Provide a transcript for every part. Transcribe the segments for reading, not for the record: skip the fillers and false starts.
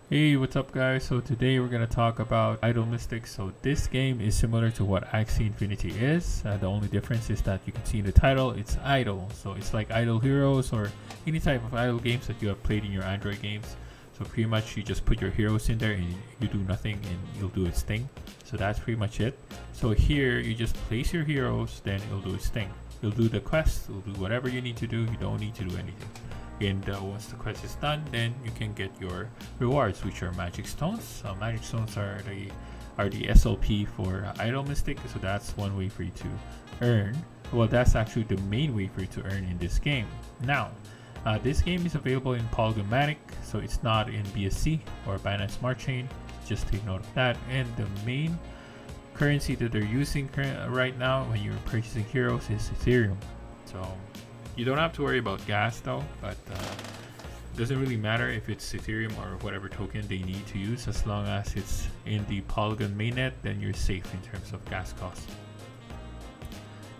Hey, what's up guys? So today we're gonna talk about Idle Mystics. So this game is similar to what Axie Infinity is. The only difference is that you can see in the title, it's idle. So it's like Idle Heroes or any type of idle games that you have played in your Android games. So pretty much you just put your heroes in there and you do nothing and it'll do its thing. So that's pretty much it. So here you just place your heroes, then it'll do its thing. You'll do the quest, it'll do whatever you need to do, you don't need to do anything. And once the quest is done, then you can get your rewards, which are magic stones. Magic stones are the SLP for Idol Mystic, so that's one way for you to earn. Well, that's actually the main way for you to earn in this game. Now, this game is available in Polygonmatic, so it's not in BSC or Binance Smart Chain. Just take note of that. And the main currency that they're using right now when you're purchasing heroes is Ethereum. So you don't have to worry about gas though, but it doesn't really matter if it's Ethereum or whatever token they need to use, as long as it's in the Polygon mainnet, then you're safe in terms of gas cost.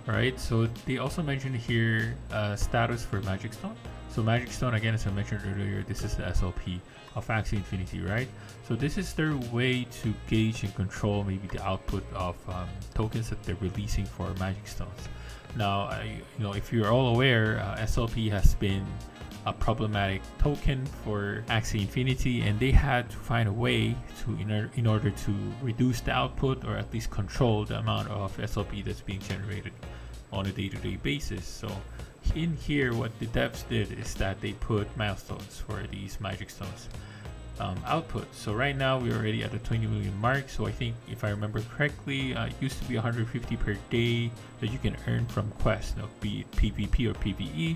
Alright, so they also mentioned here status for Magic Stone. So Magic Stone, again, as I mentioned earlier, this is the SLP of Axie Infinity, right? So this is their way to gauge and control maybe the output of tokens that they're releasing for Magic Stones. Now, if you're all aware, SLP has been a problematic token for Axie Infinity, and they had to find a way to, in order to reduce the output or at least control the amount of SLP that's being generated on a day-to-day basis. So in here, what the devs did is that they put milestones for these Magic Stones output. So right now we're already at the 20 million mark. So I think if I remember correctly, it used to be 150 per day that you can earn from quests, be it PvP or PvE.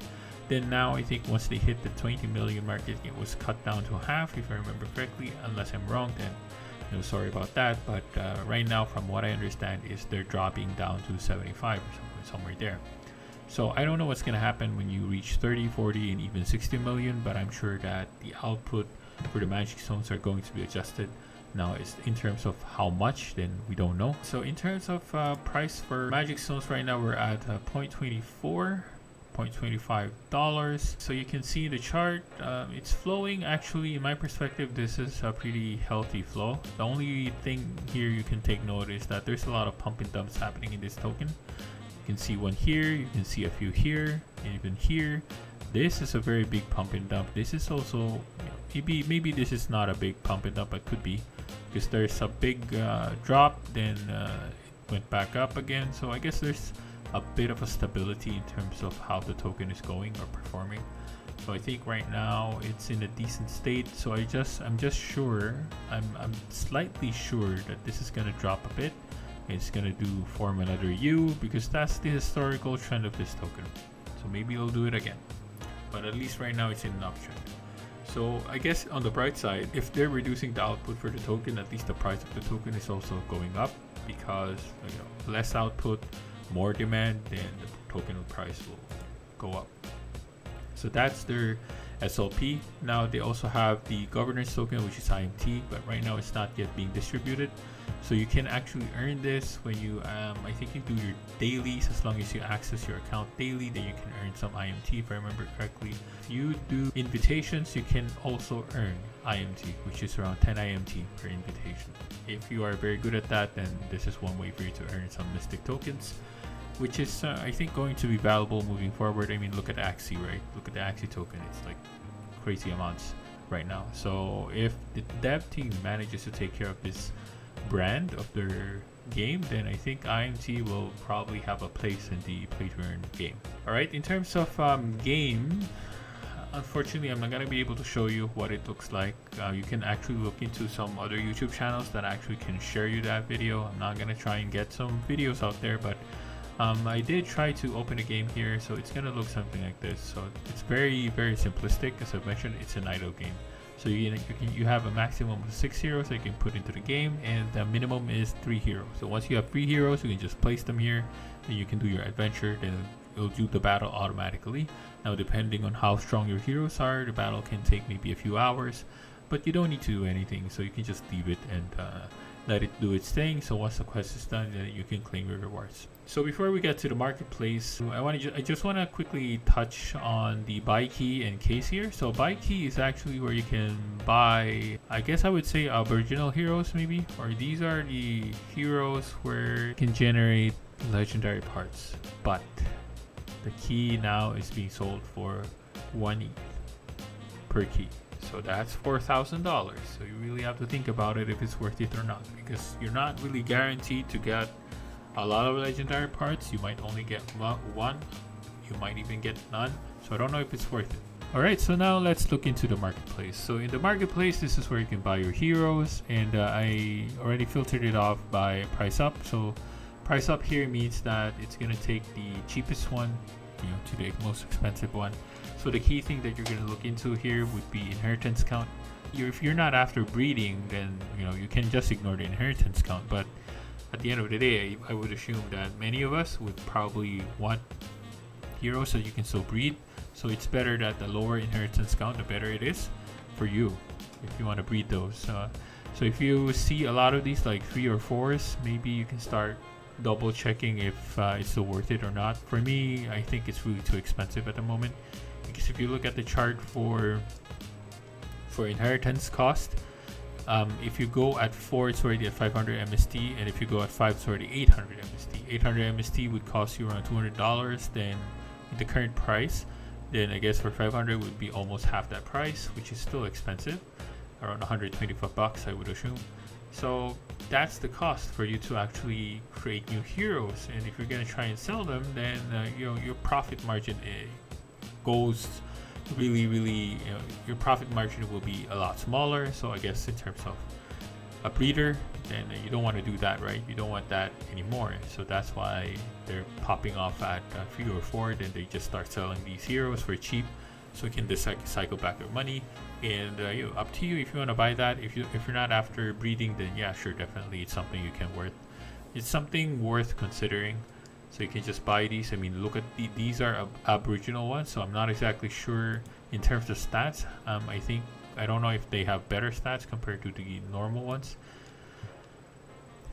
Then now I think once they hit the 20 million mark, it was cut down to half, if I remember correctly. Unless I'm wrong, then sorry about that. But right now, from what I understand, is they're dropping down to 75 or somewhere there. So I don't know what's gonna happen when you reach 30, 40, and even 60 million, but I'm sure that the output for the Magic Stones are going to be adjusted. Now, it's in terms of how much, then we don't know. So in terms of price for Magic Stones right now, we're at 0.24. $0.25. So you can see the chart, it's flowing. Actually, in my perspective, this is a pretty healthy flow. The only thing here you can take note is that there's a lot of pump and dumps happening in this token. You can see one here, you can see a few here, and even here. This is a very big pump and dump. This is also, maybe this is not a big pump and dump, but could be, because there's a big drop, then it went back up again. So I guess there's a bit of a stability in terms of how the token is going or performing. So I think right now it's in a decent state. So I'm just sure, I'm slightly sure that this is gonna drop a bit. It's gonna form another U, because that's the historical trend of this token. So maybe it'll do it again, but at least right now it's in an uptrend. So I guess on the bright side, if they're reducing the output for the token, at least the price of the token is also going up, because less output, more demand, then the token price will go up. So that's their SLP. Now they also have the governance token, which is IMT, but right now it's not yet being distributed. So you can actually earn this when you I think you do your dailies. As long as you access your account daily, then you can earn some IMT, if I remember correctly. If you do invitations, you can also earn IMT, which is around 10 IMT per invitation. If you are very good at that, then this is one way for you to earn some Mystic tokens, which is I think going to be valuable moving forward. I mean, look at Axie, right? Look at the Axie token. It's like crazy amounts right now. So if the dev team manages to take care of this brand of their game, then I think IMT will probably have a place in the play to earn game. All right, in terms of game, unfortunately I'm not going to be able to show you what it looks like. You can actually look into some other YouTube channels that actually can share you that video. I'm not going to try and get some videos out there, but I did try to open a game here, so it's gonna look something like this. So it's very, very simplistic. As I mentioned, it's an idle game. So you have a maximum of 6 heroes that you can put into the game, and the minimum is 3 heroes. So once you have 3 heroes, you can just place them here, and you can do your adventure. Then it'll do the battle automatically. Now, depending on how strong your heroes are, the battle can take maybe a few hours, but you don't need to do anything. So you can just leave it, and let it do its thing. So once the quest is done, then you can claim your rewards. So before we get to the marketplace, I just want to quickly touch on the buy key and case here. So buy key is actually where you can buy, I guess I would say aboriginal heroes maybe, or these are the heroes where you can generate legendary parts. But the key now is being sold for 1 ETH per key. So that's $4,000. So you really have to think about it if it's worth it or not, because you're not really guaranteed to get a lot of legendary parts. You might only get one, you might even get none. So I don't know if it's worth it. Alright, so now let's look into the marketplace. So in the marketplace, this is where you can buy your heroes, and I already filtered it off by price up. So price up here means that it's gonna take the cheapest one, to the most expensive one. So the key thing that you're gonna look into here would be inheritance count. If you're not after breeding, then you can just ignore the inheritance count. But at the end of the day, I would assume that many of us would probably want heroes that you can still breed. So it's better that the lower inheritance count, the better it is for you if you want to breed those. So if you see a lot of these like 3 or 4s, maybe you can start double checking if it's still worth it or not. For me, I think it's really too expensive at the moment, because if you look at the chart for inheritance cost, if you go at 4, it's already at 500 MST, and if you go at 5, it's already 800 MST. 800 MST would cost you around $200. Then with the current price, then I guess for 500 would be almost half that price, which is still expensive, around 125 bucks, I would assume. So that's the cost for you to actually create new heroes. And if you're gonna try and sell them, then your profit margin goes really, your profit margin will be a lot smaller. So I guess in terms of a breeder, then you don't want to do that, right? You don't want that anymore. So that's why they're popping off at 3 or 4. Then they just start selling these heroes for cheap, so you can just cycle back your money. And up to you if you want to buy that. If you're not after breeding, then yeah, sure, definitely it's something it's something worth considering. So you can just buy these. I mean, look at these are aboriginal ones, so I'm not exactly sure in terms of stats. I don't know if they have better stats compared to the normal ones.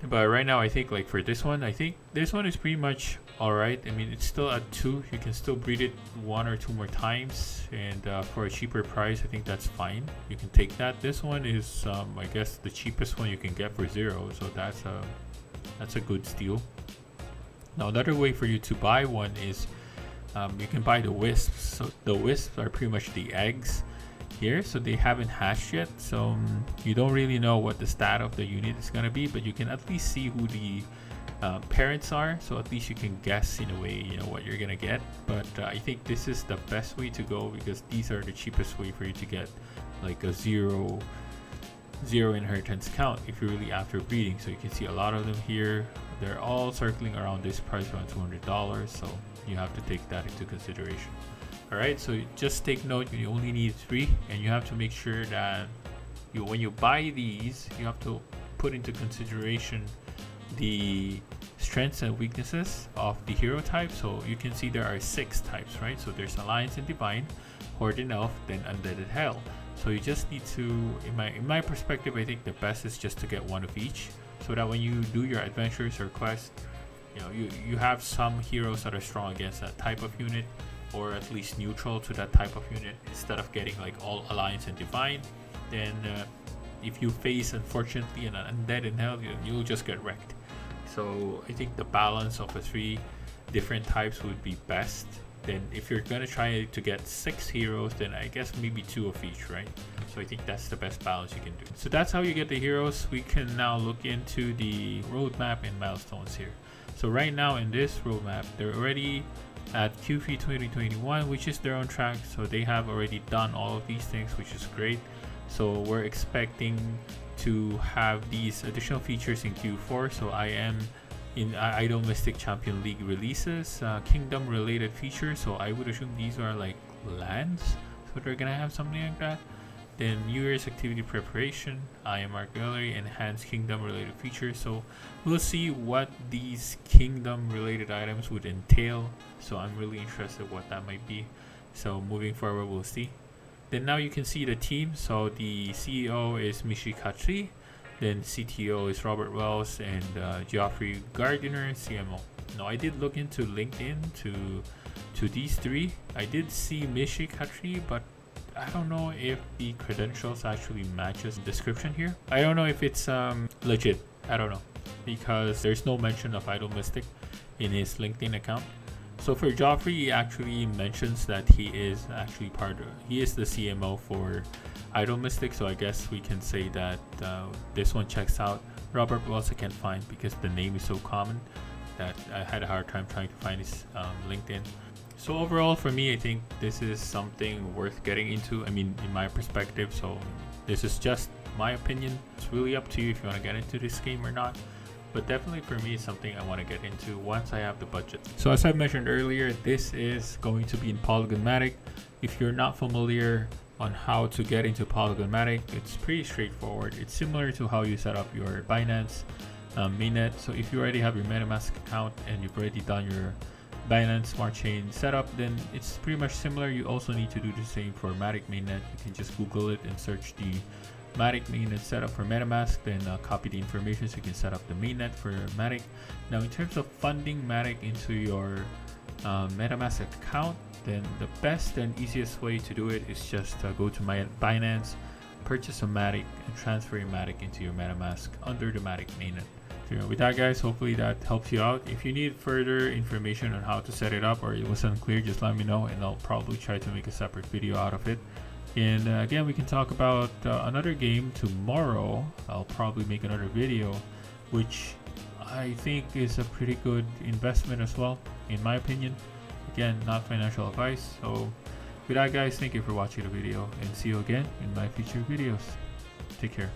But right now, I think like for this one, I think this one is pretty much alright. I mean, it's still at 2. You can still breed it 1 or 2 more times, and for a cheaper price, I think that's fine. You can take that. This one is, I guess, the cheapest one you can get for 0. So that's a good steal. Now, another way for you to buy one is you can buy the wisps. So the wisps are pretty much the eggs here, so they haven't hatched yet, so you don't really know what the stat of the unit is going to be, but you can at least see who the parents are, so at least you can guess in a way what you're gonna get. But I think this is the best way to go, because these are the cheapest way for you to get like a zero inheritance count if you're really after breeding. So you can see a lot of them here, they're all circling around this price, around $200, so you have to take that into consideration. Alright, so just take note, you only need 3, and you have to make sure that when you buy these, you have to put into consideration the strengths and weaknesses of the hero type. So you can see there are 6 types, right? So there's Alliance and Divine, Horde and Elf, then Undead and Hell. So you just need to, in my perspective, I think the best is just to get 1 of each, so that when you do your adventures or quests, you have some heroes that are strong against that type of unit, or at least neutral to that type of unit, instead of getting like all Alliance and Divine. Then if you face, unfortunately, an Undead and Hell, you'll just get wrecked. So I think the balance of the 3 different types would be best. Then if you're gonna try to get 6 heroes, then I guess maybe 2 of each, right? So I think that's the best balance you can do. So that's how you get the heroes. We can now look into the roadmap and milestones here. So right now in this roadmap, they're already at Q3 2021, which is their own track. So they have already done all of these things, which is great. So we're expecting to have these additional features in Q4. So I am in Idol Mystic Champion League releases, kingdom related features. So I would assume these are like lands, so they're gonna have something like that. Then New Year's activity preparation, IMR gallery, enhanced kingdom related features. So we'll see what these kingdom related items would entail. So I'm really interested what that might be. So moving forward, we'll see. Then now you can see the team. So the CEO is Mishikatri, Then CTO is Robert Wells, and Geoffrey Gardiner, CMO. Now I did look into LinkedIn to these three. I did see Mishik actually, but I don't know if the credentials actually matches the description here. I don't know if it's legit. I don't know, because there's no mention of Idol Mystic in his LinkedIn account. So for Joffrey, he actually mentions that he is actually he is the CMO for Idol Mystic. So I guess we can say that this one checks out. Robert Wells I can't find because the name is so common that I had a hard time trying to find his LinkedIn. So overall, for me, I think this is something worth getting into. I mean, in my perspective. So this is just my opinion. It's really up to you if you want to get into this game or not. But definitely for me, it's something I want to get into once I have the budget. So as I mentioned earlier, this is going to be in Polygonmatic. If you're not familiar on how to get into Polygonmatic, it's pretty straightforward. It's similar to how you set up your Binance mainnet. So if you already have your MetaMask account and you've already done your Binance Smart Chain setup, then it's pretty much similar. You also need to do the same for Matic mainnet. You can just Google it and search the Matic mainnet setup for MetaMask, then copy the information so you can set up the mainnet for Matic. Now in terms of funding Matic into your MetaMask account, then the best and easiest way to do it is just go to my Binance, purchase a Matic, and transfer your Matic into your MetaMask under the Matic mainnet. So, with that, guys, hopefully that helps you out. If you need further information on how to set it up or it was unclear, just let me know and I'll probably try to make a separate video out of it. And again, we can talk about another game tomorrow. I'll probably make another video, which I think is a pretty good investment as well, in my opinion. Again, not financial advice. So with that, guys, thank you for watching the video and see you again in my future videos. Take care.